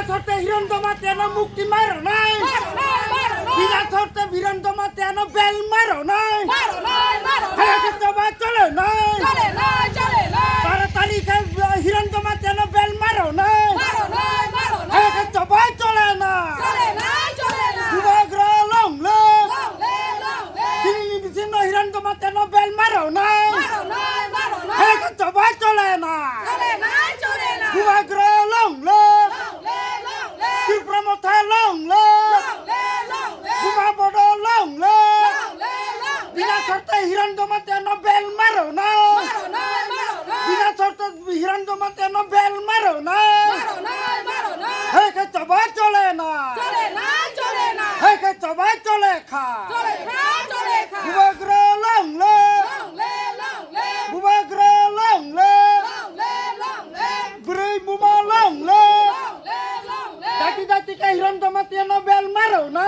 ছড়তে হিরণ জমা তেন মুক্তি মারো নাই বিনা ছড়তে হিরণ জমা তেন বেল মারো নাই হায়াকে জমা চলে নাই তাড়াতাড়ি হিরণ জমা তেন বেল মারো নাই হায়াকে জমা চলে না দুবাগ্র লংলে দিনী বিচ্ছিন্ন হিরণ জমা তেন বেল মারো নাই হায়াকে জমা চলে না দুবাগ্র লংলে তীব্রমথা লংলে বুবা বড় লংলে বিনা শর্তে হিরণ জমা তেন বেল মারো না বিনা শর্তে হিরণ জমা তেন বেল মারো না হেকে চবা চলে না হেকে চবা চলে খা বুবাগ্র লংলে বুবাগ্র লংলে গুরুই বুবা লংলে দাতি দাতিকে হিরণ জমা তেন বেল মারো না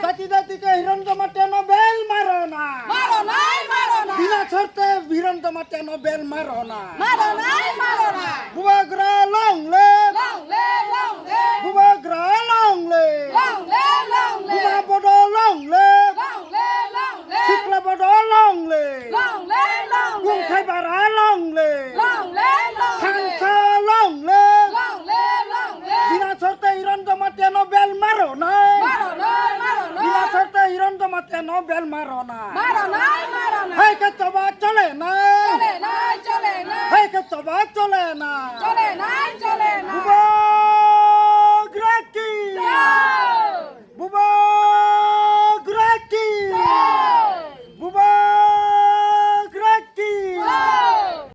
দাতি দাতিকে হিরণ জমা তেন বেল মারো না বিনা শর্তে হিরণ জমা তেন বেল মারো না বুবাগ্র লংলে বুবাগ্র লংলে বুবা বড় লংলে শুক্লা বড় লংলে গুমখাই বাড়া লংলে খাংসা লংলে বিনা শর্তে হিরণ জমা তেন বেল মারো না বিনা শর্তে হিরণ জমা তেন বেল মারো না হেকে চবা চলে না হেকে চবা চলে না